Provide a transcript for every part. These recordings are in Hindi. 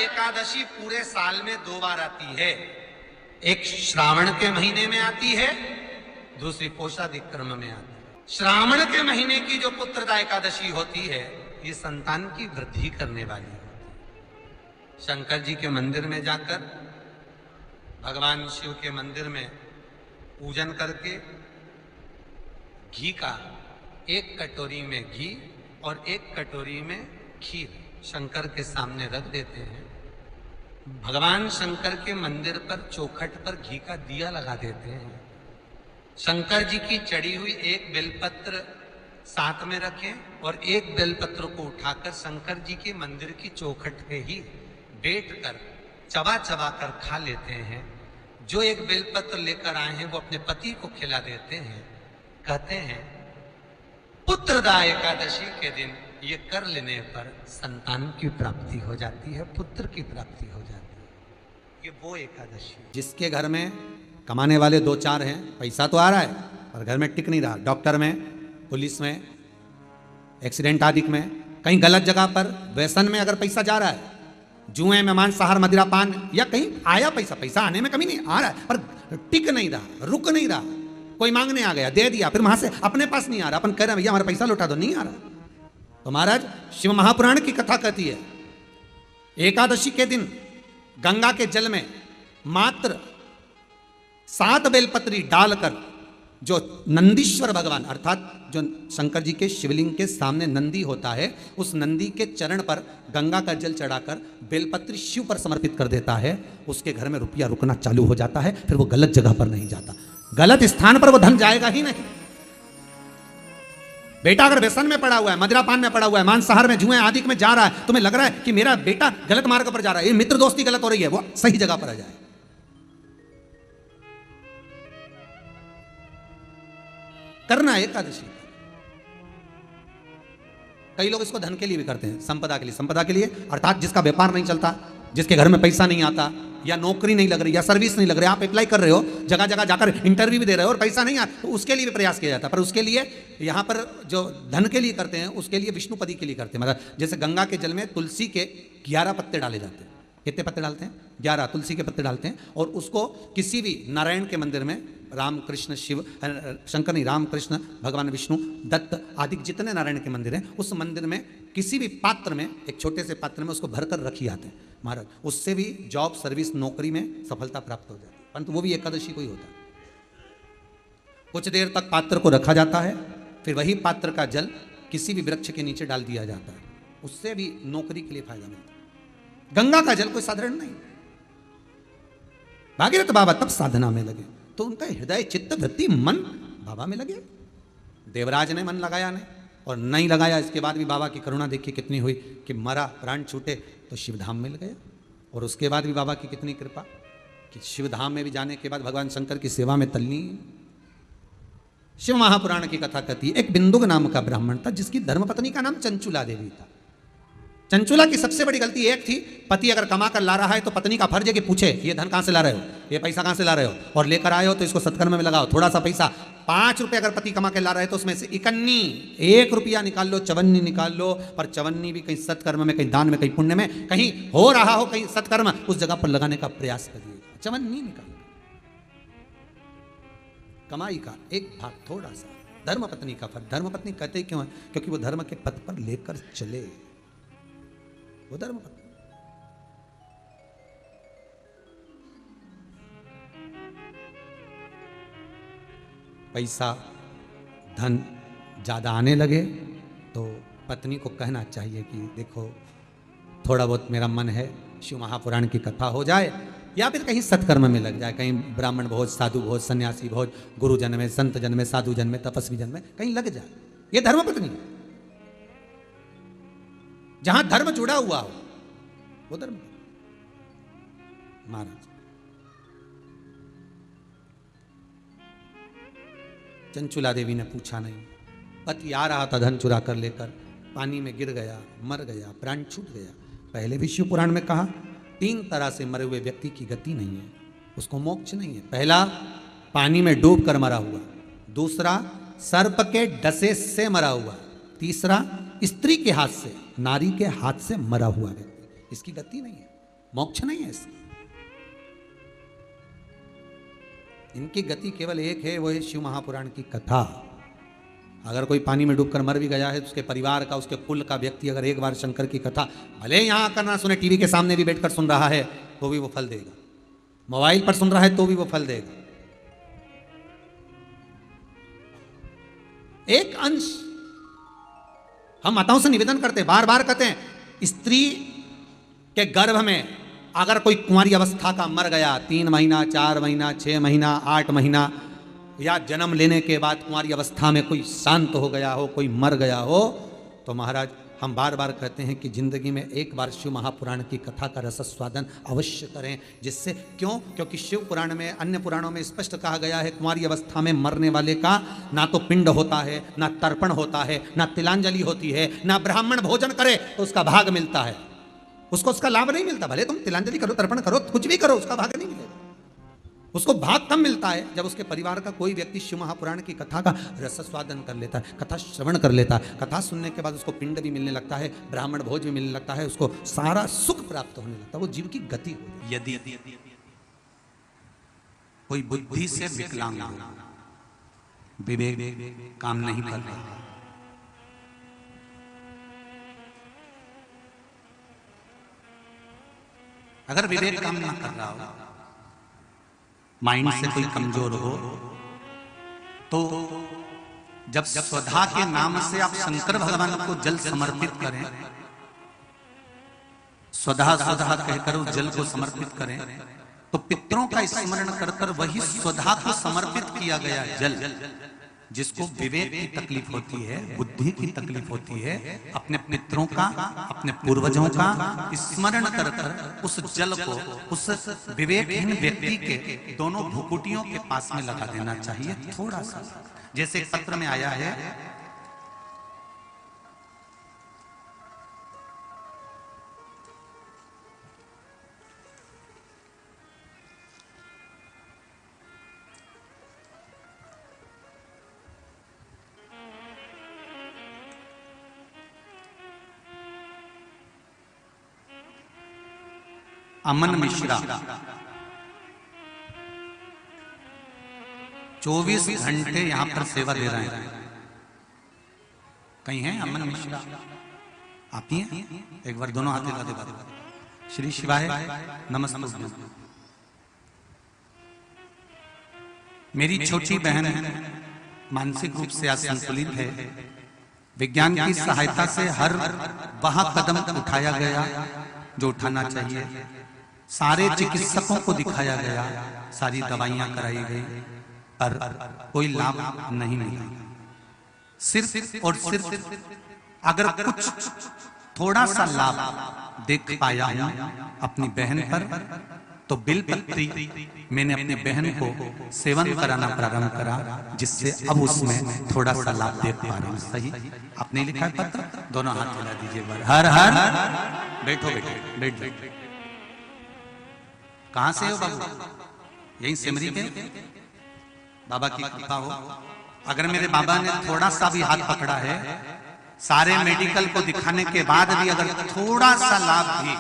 एकादशी पूरे साल में 2 बार आती है। एक श्रावण के महीने में आती है, दूसरी कोषाधिक्रम में आती है। श्रावण के महीने की जो पुत्रदा एकादशी होती है, ये संतान की वृद्धि करने वाली होती है। शंकर जी के मंदिर में जाकर, भगवान शिव के मंदिर में पूजन करके घी का 1 कटोरी में घी और 1 कटोरी में खीर शंकर के सामने रख देते हैं। भगवान शंकर के मंदिर पर चौखट पर घी का दिया लगा देते हैं। शंकर जी की चढ़ी हुई 1 बेलपत्र साथ में रखें और 1 बेलपत्र को उठाकर शंकर जी के मंदिर की चौखट पे ही बैठ कर चबा चबा कर खा लेते हैं। जो 1 बेलपत्र लेकर आए हैं वो अपने पति को खिला देते हैं। कहते हैं पुत्रदा एकादशी के दिन ये कर लेने पर संतान की प्राप्ति हो जाती है, पुत्र की प्राप्ति हो जाती है। ये वो एकादशी जिसके घर में कमाने वाले 2-4 हैं, पैसा तो आ रहा है पर घर में टिक नहीं रहा, डॉक्टर में, पुलिस में, एक्सीडेंट आदि में, कहीं गलत जगह पर व्यसन में अगर पैसा जा रहा है, जुए में, मांसाहार, मदिरा पान, या कहीं आया पैसा आने में कमी नहीं, आ रहा है पर टिक नहीं रहा, रुक नहीं रहा। कोई मांगने आ गया, दे दिया, फिर वहां से अपने पास नहीं आ रहा, अपन कह रहे हैं भैया हमारा पैसा लौटा दो, नहीं आ रहा। तो महाराज शिव महापुराण की कथा कहती है एकादशी के दिन गंगा के जल में मात्र 7 बेलपत्री डालकर जो नंदीश्वर भगवान अर्थात जो शंकर जी के शिवलिंग के सामने नंदी होता है, उस नंदी के चरण पर गंगा का जल चढ़ाकर बेलपत्री शिव पर समर्पित कर देता है, उसके घर में रुपया रुकना चालू हो जाता है। फिर वो गलत जगह पर नहीं जाता, गलत स्थान पर वो धन जाएगा ही नहीं। बेटा अगर व्यसन में पड़ा हुआ है, मदिरापान में पड़ा हुआ है, मांसाहार में, जुए आदि में जा रहा है, तुम्हें लग रहा है कि मेरा बेटा गलत मार्ग पर जा रहा है, ये मित्र दोस्ती गलत हो रही है, वो सही जगह पर आ जाए। करना एकादशी। कई लोग इसको धन के लिए भी करते हैं, संपदा के लिए। संपदा के लिए अर्थात जिसका व्यापार नहीं चलता, जिसके घर में पैसा नहीं आता, या नौकरी नहीं लग रही, या सर्विस नहीं लग रही, आप अप्लाई कर रहे हो, जगह जगह जाकर इंटरव्यू भी दे रहे हो और पैसा नहीं आता, तो उसके लिए भी प्रयास किया जाता है। पर उसके लिए यहाँ पर जो धन के लिए करते हैं, उसके लिए विष्णुपदी के लिए करते हैं। मतलब जैसे गंगा के जल में तुलसी के 11 पत्ते डाले जाते हैं। कितने पत्ते डालते हैं? 11 तुलसी के पत्ते डालते हैं, और उसको किसी भी नारायण के मंदिर में, राम कृष्ण शिव, शंकर नहीं, राम कृष्ण, भगवान विष्णु, दत्त आदि जितने नारायण के मंदिर हैं, उस मंदिर में किसी भी पात्र में, एक छोटे से पात्र में उसको भरकर रखी जाते हैं महाराज। उससे भी जॉब, सर्विस, नौकरी में सफलता प्राप्त हो जाती है। परंतु वो भी एकादशी को ही होता है। कुछ देर तक पात्र को रखा जाता है, फिर वही पात्र का जल किसी भी वृक्ष के नीचे डाल दिया जाता है, उससे भी नौकरी के लिए फायदा मिलता है। गंगा का जल कोई साधारण नहीं। भागीरथ बाबा तब साधना में लगे तो उनका हृदय, चित्त, वृत्ति, मन बाबा में लगे। देवराज ने मन लगाया नहीं, और नहीं लगाया, इसके बाद भी बाबा की करुणा देखिए कितनी हुई कि मरा, प्राण छूटे तो शिवधाम मिल गया। और उसके बाद भी बाबा की कितनी कृपा कि शिवधाम में भी जाने के बाद भगवान शंकर की सेवा में तल्लीन। शिव महापुराण की कथा कहती है, एक बिंदुक नाम का ब्राह्मण था जिसकी धर्मपत्नी का नाम चंचुला देवी था। चंचुला की सबसे बड़ी गलती एक थी, पति अगर कमा कर ला रहा है तो पत्नी का फर्ज है कि पूछे ये धन कहां से ला रहे हो, ये पैसा कहां से ला रहे हो, और लेकर आए हो तो इसको सत्कर्म में लगाओ। थोड़ा सा पैसा, 5 रुपये अगर पति कमा के ला रहे हैं तो उसमें से 1 रुपया निकाल लो, 54 निकाल लो। पर 54 भी कहीं सत्कर्म में, कहीं दान में, कहीं पुण्य में, कहीं हो रहा हो, कहीं सत्कर्म, उस जगह पर लगाने का प्रयास करिएगा। 54 निकाल, कमाई का एक भाग थोड़ा सा धर्मपत्नी का फर्ज। धर्मपत्नी कहते क्यों है? क्योंकि वो धर्म के पथ पर लेकर चले, वो धर्मपत्नी। पैसा, धन ज़्यादा आने लगे तो पत्नी को कहना चाहिए कि देखो थोड़ा बहुत मेरा मन है, शिव महापुराण की कथा हो जाए, या फिर कहीं सत्कर्म में लग जाए, कहीं ब्राह्मण भोज, साधु भोज, सन्यासी भोज, गुरुजन में, संत जन में, साधु जन में, तपस्वी जन में कहीं लग जाए। ये धर्मपत्नी है। जहां धर्म जुड़ा हुआ हो वो धर्म। महाराज चंचुला देवी ने पूछा नहीं, पति आ रहा था धन चुरा कर लेकर, पानी में गिर गया, मर गया, प्राण छूट गया। पहले भी शिव पुराण में कहा 3 तरह से मरे हुए व्यक्ति की गति नहीं है, उसको मोक्ष नहीं है। पहला पानी में डूब कर मरा हुआ, दूसरा सर्प के डसे से मरा हुआ, तीसरा स्त्री के हाथ से, नारी के हाथ से मरा हुआ व्यक्ति, इसकी गति नहीं है। मोक्ष नहीं है इसका। इनकी गति केवल एक है, वो है शिव महापुराण की कथा। अगर कोई पानी में डूबकर मर भी गया है तो उसके परिवार का, उसके कुल का व्यक्ति अगर एक बार शंकर की कथा भले यहां आकर ना सुने, टीवी के सामने भी बैठकर सुन रहा है तो भी वो फल देगा, मोबाइल पर सुन रहा है तो भी वो फल देगा। एक अंश हम माताओं से निवेदन करते, बार बार कहते हैं, स्त्री के गर्भ में अगर कोई कुंवारी अवस्था का मर गया, 3 महीना, 4 महीना, 6 महीना, 8 महीना, या जन्म लेने के बाद कुंवारी अवस्था में कोई शांत हो गया हो, कोई मर गया हो, तो महाराज हम बार बार कहते हैं कि जिंदगी में एक बार शिव महापुराण की कथा का रसस्वादन अवश्य करें। जिससे क्यों? क्योंकि शिव पुराण में, अन्य पुराणों में स्पष्ट कहा गया है, कुंवारी अवस्था में मरने वाले का ना तो पिंड होता है, ना तर्पण होता है, ना तिलांजलि होती है, ना ब्राह्मण भोजन करे तो उसका भाग मिलता है, उसको उसका लाभ नहीं मिलता। भले तुम तिलांजलि करो, तर्पण करो, कुछ भी करो, उसका भाग नहीं मिलेगा। उसको भाग कम मिलता है जब उसके परिवार का कोई व्यक्ति शिव महापुराण की कथा का रसस्वादन कर लेता है, कथा श्रवण कर लेता है। कथा सुनने के बाद उसको पिंड भी मिलने लगता है, ब्राह्मण भोज भी मिलने लगता है, उसको सारा सुख प्राप्त होने लगता है, वो जीव की गति हो। यदि कोई बुद्धि से विकलांग हो, विवेक काम नहीं कर रहा, अगर विवेक काम ना कर रहा हो, माइंड से कोई कमजोर हो, तो जब स्वधा के नाम से आप शंकर भगवान को जल समर्पित करें, स्वधा स्वधा कहकर उस जल को समर्पित करें, तो पितरों का स्मरण कर कर वही स्वधा को समर्पित किया गया जल, जिसको विवेक की तकलीफ होती है, बुद्धि की तकलीफ होती है, अपने पितरों का, अपने पूर्वजों का स्मरण कर कर उस जल को उस विवेकहीन व्यक्ति के दोनों भुकुटियों के पास में लगा देना चाहिए, थोड़ा सा। जैसे एक पत्र में आया है, अमन मिश्रा 24 घंटे यहां पर सेवा दे रहे हैं। कहीं हैं अमन मिश्रा? आप ही हैं? एक बार दोनों हाथ हिला दे। श्री शिवाय नमस्ते। मेरी छोटी बहन मानसिक रूप से असंतुलित है। विज्ञान की सहायता से हर वह कदम उठाया गया जो उठाना चाहिए, सारे चिकित्सकों को दिखाया गया, सारी दवाइयां कराई गई, पर कोई लाभ नहीं मिला। सिर्फ और सिर्फ अगर कुछ थोड़ा सा लाभ देख पाया हूं अपनी बहन पर, तो बिलपत्री मैंने अपनी बहन को सेवन कराना प्रारंभ करा, जिससे अब उसमें थोड़ा सा लाभ देख पा रहा हूं। सही आपने लिखा है पत्र, दोनों हाथ मिला दीजिए। हर हर बैठो बैठो बैठ बैठ। कहां से हो बाबू? यही सिमरी के? बाबा की कृपा हो। अगर मेरे बाबा ने थोड़ा सा भी हाथ पकड़ा है, सारे मेडिकल को दिखाने के बाद भी अगर थोड़ा सा लाभ भी,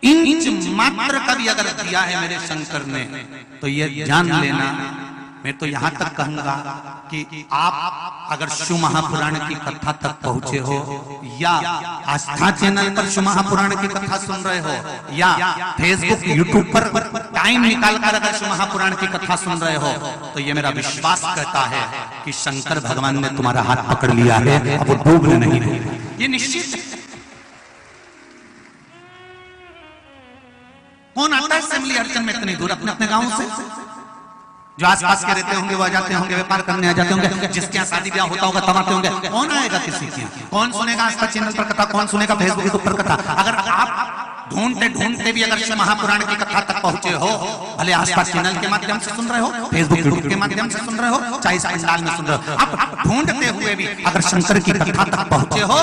इंच मात्र का भी अगर दिया है मेरे शंकर ने, तो ये जान लेना, मैं तो यहां तक कहूंगा कि आप अगर शिव महापुराण की कथा तक पहुंचे हो, या आस्था चैनल पर शिव महापुराण की कथा सुन रहे हो, या फेसबुक यूट्यूब पर टाइम निकालकर अगर शिव महापुराण की कथा सुन रहे हो, तो ये मेरा विश्वास कहता है कि शंकर भगवान ने तुम्हारा हाथ पकड़ लिया है, अब वो डूबने नहीं देंगे, ये निश्चित है। कौन आता है सिमली अर्चन में इतनी दूर अपने अपने गांव से? जो आसपास के रहते होंगे वो आ जाते होंगे, व्यापार करने आ जाते होंगे, जिसके यहाँ शादी ब्याह होता होगा तब आते होंगे। कौन आएगा किसी के यहाँ? कौन सुनेगा आस्था चैनल पर कथा? कौन सुनेगा फेसबुक पर कथा? अगर आप ढूंढते ढूंढते भी अगर महापुराण की कथा तक पहुंचे हो, भले आस्था चैनल के माध्यम से सुन रहे हो, फेसबुक यूट्यूब के माध्यम से सुन रहे हो, चाहे इस पंडाल में सुन रहे हो, आप ढूंढते हुए भी अगर शंकर की कथा तक पहुंचे हो,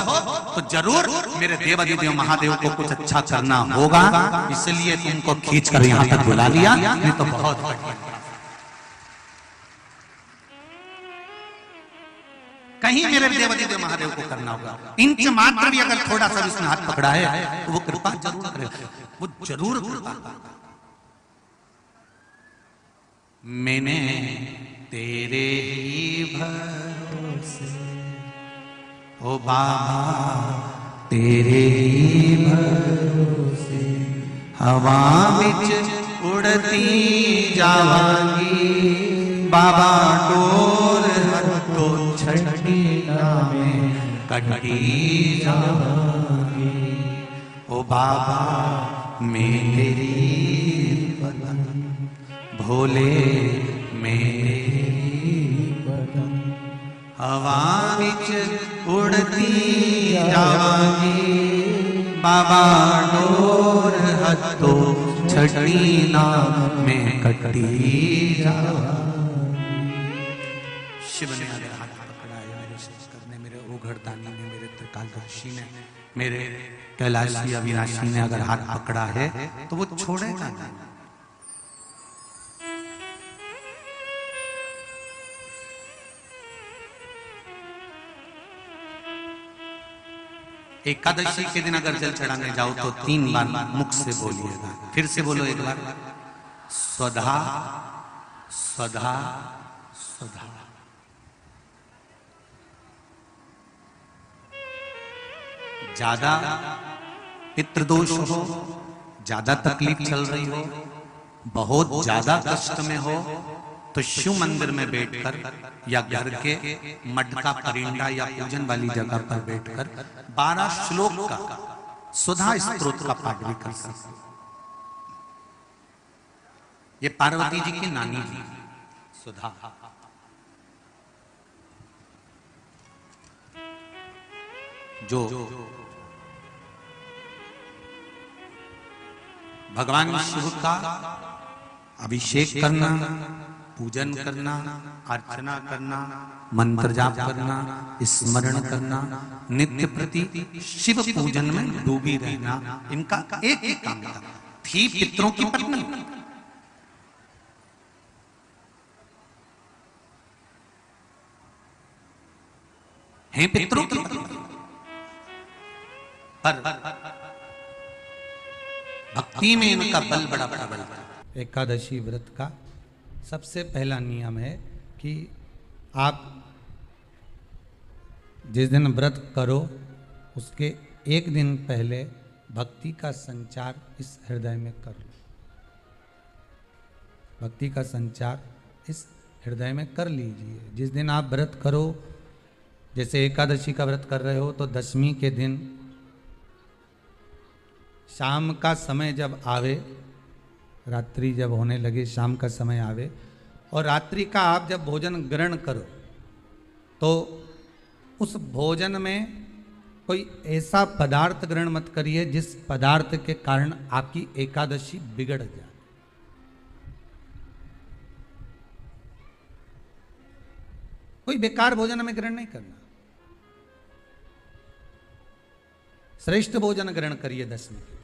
तो जरूर मेरे देवाधिदेव महादेव को कुछ अच्छा करना होगा। इसलिए तुमको खींच कर यहाँ तक बुला लिया, नहीं तो बहुत कहीं मेरे देवादिदेव महादेव को करना होगा। इंच मात्र भी अगर थोड़ा सा उसने हाथ पकड़ा है तो वो कृपा जरूर करेगा, वो जरूर कृपा करेगा। मैंने तेरे ही भरोसे ओ बाबा तेरे ही भरोसे हवा बिच उड़ती जावांगी बाबा डोर तो छठी में कटी जावांगी ओ बाबा मेरी बदन भोले मेरी बदन हवा बिच उड़ती जावांगी बाबा डोर हतो छठी में कटी शिव ने मेरे हाथ पकड़ा है, मेरे शंकर ने, मेरे ओघड़दानी ने, मेरे त्रिकालदर्शी ने, मेरे कैलाशी अविनाशी ने अगर हाथ पकड़ा है तो वो छोड़ेगा नहीं। एकादशी के दिन अगर जल चढ़ाने जाओ तो 3 बार मुख से बोलिएगा। फिर से बोलो एक बार, स्वधा स्वधा स्वधा। ज्यादा पितृदोष हो, ज्यादा तकलीफ चल रही हो, बहुत ज्यादा कष्ट में हो तो शिव मंदिर में बैठकर या घर के मठ का परिंदा या पूजन वाली जगह पर बैठकर 12 श्लोक का सुधा स्तोत्र का पाठ भी कर सकते। ये पार्वती जी की नानी जी सुधा। जो भगवान शिव का अभिषेक करना, पूजन करना, अर्चना करना, मंत्र जाप करना, स्मरण करना, नित्य प्रति शिव पूजन में डूबी रहना, इनका एक ही काम था। थी पितरों की पत्नी, हैं पितरों की पत्नी, पर भक्ति में इनका बल बड़ा प्रबल था। एकादशी व्रत का सबसे पहला नियम है कि आप जिस दिन व्रत करो उसके एक दिन पहले भक्ति का संचार इस हृदय में कर लो। भक्ति का संचार इस हृदय में कर लीजिए। जिस दिन आप व्रत करो, जैसे एकादशी का व्रत कर रहे हो तो दशमी के दिन शाम का समय जब आवे, रात्रि जब होने लगे, शाम का समय आवे और रात्रि का आप जब भोजन ग्रहण करो तो उस भोजन में कोई ऐसा पदार्थ ग्रहण मत करिए जिस पदार्थ के कारण आपकी एकादशी बिगड़ जाए। कोई बेकार भोजन हमें ग्रहण नहीं करना, श्रेष्ठ भोजन ग्रहण करिए दशमी के।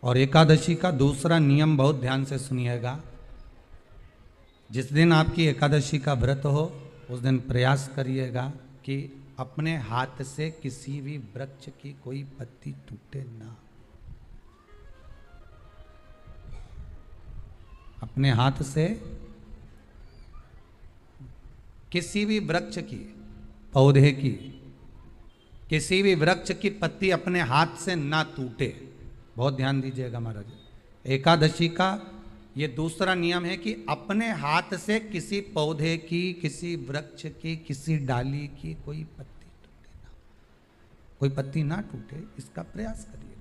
और एकादशी का दूसरा नियम बहुत ध्यान से सुनिएगा। जिस दिन आपकी एकादशी का व्रत हो उस दिन प्रयास करिएगा कि अपने हाथ से किसी भी वृक्ष की कोई पत्ती टूटे ना। अपने हाथ से किसी भी वृक्ष की, पौधे की, किसी भी वृक्ष की पत्ती अपने हाथ से ना टूटे। बहुत ध्यान दीजिएगा महाराज। एकादशी का ये दूसरा नियम है कि अपने हाथ से किसी पौधे की, किसी वृक्ष की, किसी डाली की कोई पत्ती टूटे ना, कोई पत्ती ना टूटे, इसका प्रयास करिए।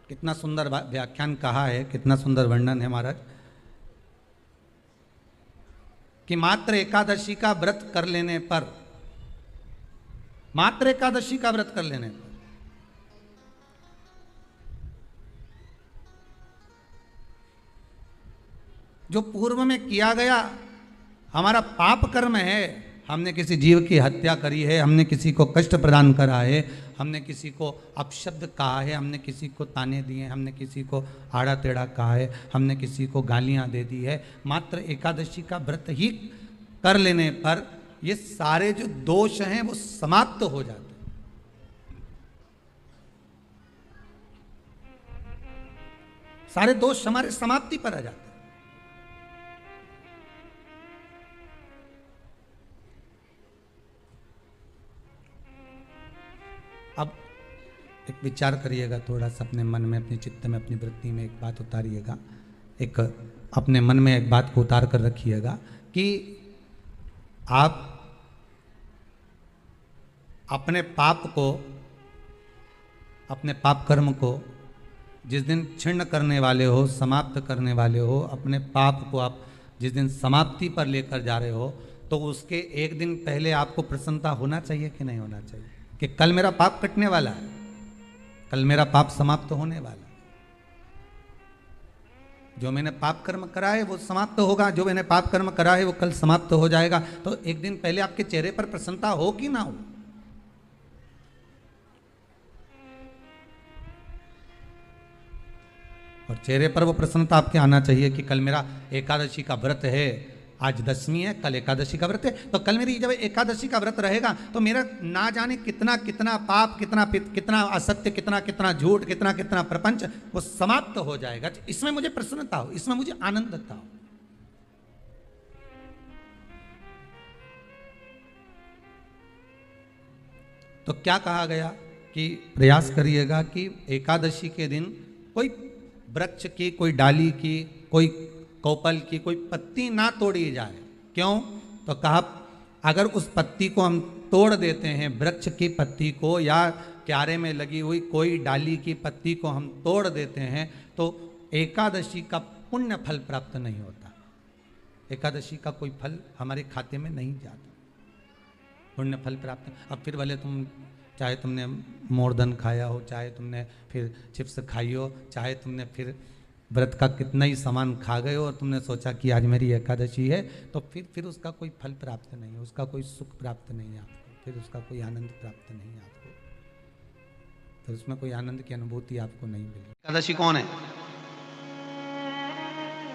कितना सुंदर व्याख्यान कहा है, कितना सुंदर वर्णन है महाराज कि मात्र एकादशी का व्रत कर लेने पर, मात्र एकादशी का व्रत कर लेने पर जो पूर्व में किया गया हमारा पाप कर्म है, हमने किसी जीव की हत्या करी है, हमने किसी को कष्ट प्रदान करा है, हमने किसी को अपशब्द कहा है, हमने किसी को ताने दिए, हमने किसी को आड़ा टेढ़ा कहा है, हमने किसी को गालियां दे दी है, मात्र एकादशी का व्रत ही कर लेने पर ये सारे जो दोष हैं वो समाप्त हो जाते हैं। सारे दोष हमारे समाप्ति पर आ जाते हैं। अब एक विचार करिएगा थोड़ा सा अपने मन में, अपने चित्त में, अपनी वृत्ति में एक बात उतारिएगा, एक अपने मन में एक बात को उतार कर रखिएगा कि आप अपने पाप को, अपने पाप कर्म को जिस दिन छिन्न करने वाले हो, समाप्त करने वाले हो, अपने पाप को आप जिस दिन समाप्ति पर लेकर जा रहे हो, तो उसके एक दिन पहले आपको प्रसन्नता होना चाहिए कि नहीं होना चाहिए कि कल मेरा पाप कटने वाला है, कल मेरा पाप समाप्त होने वाला है। जो मैंने पाप कर्म करा है वो समाप्त होगा, जो मैंने पाप कर्म करा है वो कल समाप्त हो जाएगा। तो एक दिन पहले आपके चेहरे पर प्रसन्नता हो कि ना हो? और चेहरे पर वो प्रसन्नता आपके आना चाहिए कि कल मेरा एकादशी का व्रत है, आज दशमी है, कल एकादशी का व्रत है, तो कल मेरी जब एकादशी का व्रत रहेगा तो मेरा ना जाने कितना कितना पाप, कितना असत्य, कितना झूठ, कितना प्रपंच वो समाप्त हो जाएगा। इसमें मुझे प्रसन्नता हो, इसमें मुझे आनंदता हो। तो क्या कहा गया कि प्रयास करिएगा कि एकादशी के दिन कोई वृक्ष की, कोई डाली की, कोई कोपल की कोई पत्ती ना तोड़ी जाए। क्यों? तो कहा अगर उस पत्ती को हम तोड़ देते हैं, वृक्ष की पत्ती को या क्यारे में लगी हुई कोई डाली की पत्ती को हम तोड़ देते हैं तो एकादशी का पुण्य फल प्राप्त नहीं होता, एकादशी का कोई फल हमारे खाते में नहीं जाता, पुण्य फल प्राप्त। अब फिर भले तुम चाहे तुमने मोरधन खाया हो, चाहे तुमने फिर चिप्स खाई हो, चाहे तुमने फिर व्रत का कितना ही सामान खा गए हो और तुमने सोचा कि आज मेरी एकादशी है, तो फिर उसका कोई फल प्राप्त नहीं है, उसका कोई सुख प्राप्त नहीं है आपको, फिर उसका कोई आनंद प्राप्त नहीं है आपको, फिर उसमें कोई आनंद की अनुभूति आपको नहीं मिली। एकादशी कौन है?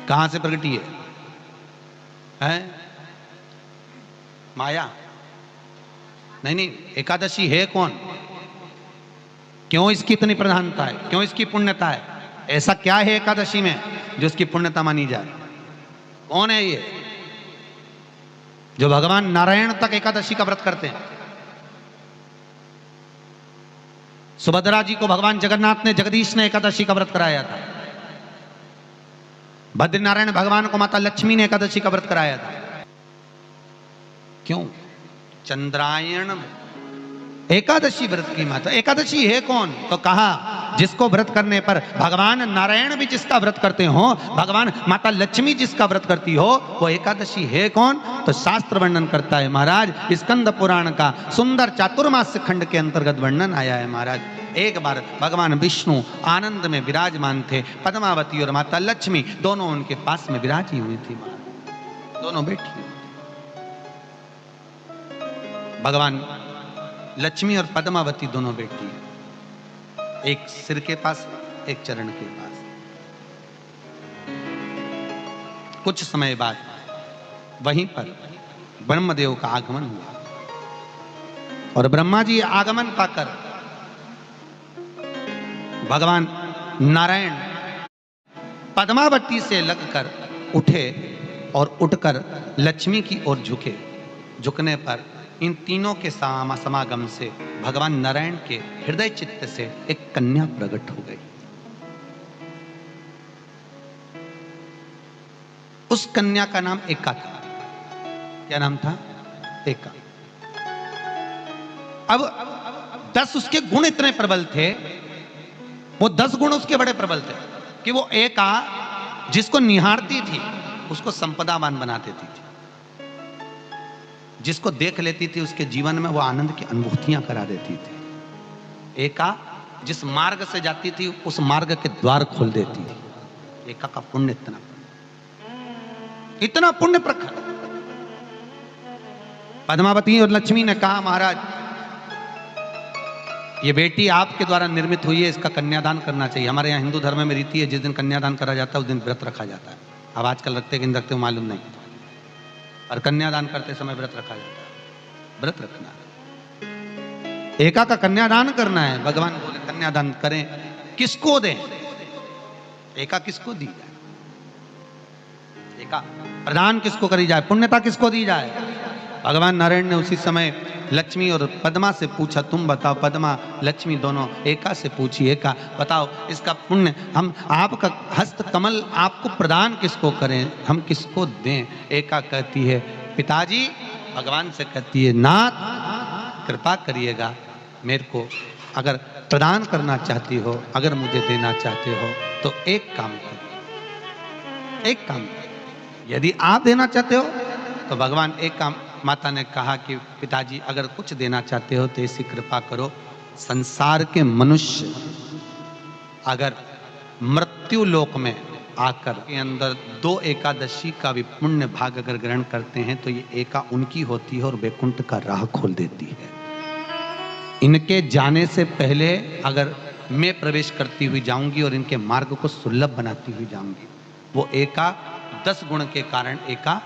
कहां से प्रकटी है? माया? नहीं, एकादशी है कौन? क्यों इसकी इतनी प्रधानता है? क्यों इसकी पुण्यता है? ऐसा क्या है एकादशी में जो इसकी पुण्यता मानी जाए? कौन है ये जो भगवान नारायण तक एकादशी का व्रत करते हैं? सुभद्रा जी को भगवान जगन्नाथ ने, जगदीश ने एकादशी का व्रत कराया था। बद्रीनारायण भगवान को माता लक्ष्मी ने एकादशी का व्रत कराया था। क्यों? चंद्रायण एकादशी व्रत की माता। एकादशी है कौन? तो कहा जिसको व्रत करने पर भगवान नारायण भी जिसका व्रत करते हो, भगवान माता लक्ष्मी जिसका व्रत करती हो, वो एकादशी है कौन? तो शास्त्र वर्णन करता है महाराज, स्कंद पुराण का सुंदर चातुर्मास्य खंड के अंतर्गत वर्णन आया है महाराज। एक बार भगवान विष्णु आनंद में विराजमान थे, पद्मावती और माता लक्ष्मी दोनों उनके पास में विराजी हुई थी, दोनों बैठी। भगवान लक्ष्मी और पद्मावती दोनों बैठी, एक सिर के पास, एक चरण के पास। कुछ समय बाद वहीं पर ब्रह्मदेव का आगमन हुआ और ब्रह्मा जी आगमन पाकर भगवान नारायण पद्मावती से लगकर उठे और उठकर लक्ष्मी की ओर झुके। झुकने पर इन तीनों के समागम से भगवान नारायण के हृदय चित्त से एक कन्या प्रकट हो गई। उस कन्या का नाम एका था। क्या नाम था? एका। अब 10 उसके गुण इतने प्रबल थे, वो 10 गुण उसके बड़े प्रबल थे कि वो एका जिसको निहारती थी उसको संपदावान बना देती थी, जिसको देख लेती थी उसके जीवन में वो आनंद की अनुभूतियां करा देती थी। एका जिस मार्ग से जाती थी उस मार्ग के द्वार खोल देती थी। एका का पुण्य इतना पुण्य प्रखर। पद्मावती और लक्ष्मी ने कहा महाराज ये बेटी आपके द्वारा निर्मित हुई है, इसका कन्यादान करना चाहिए। हमारे यहाँ हिंदू धर्म में रीति है, जिस दिन कन्यादान करा जाता है उस दिन व्रत रखा जाता है। अब आजकल रखते कि नहीं रखते मालूम नहीं, और कन्यादान करते समय व्रत रखा जाता है। व्रत रखना, एका का कन्यादान करना है। भगवान बोले कन्यादान करें, किसको दें? एका किसको दी जाए? एका प्रदान किसको करी जाए? पुण्यता किसको दी जाए? भगवान नारायण ने उसी समय लक्ष्मी और पद्मा से पूछा, तुम बताओ। पद्मा लक्ष्मी दोनों एका से पूछी, एका बताओ इसका पुण्य, हम आपका हस्त कमल आपको प्रदान किसको करें, हम किसको दें? एका कहती है पिताजी, भगवान से कहती है नाथ कृपा करिएगा मेरे को, अगर प्रदान करना चाहती हो, अगर मुझे देना चाहते हो तो एक काम करो, एक काम करो। यदि आप देना चाहते हो तो भगवान एक काम, माता ने कहा कि पिताजी अगर कुछ देना चाहते हो तो ऐसी कृपा करो, संसार के मनुष्य अगर मृत्यु लोक में आकर के अंदर 2 एकादशी का भी पुण्य भाग अगर ग्रहण करते हैं तो ये एका उनकी होती है और वैकुंठ का राह खोल देती है। इनके जाने से पहले अगर मैं प्रवेश करती हुई जाऊंगी और इनके मार्ग को सुलभ बनाती हुई जाऊंगी, वो एका 10 गुण के कारण एका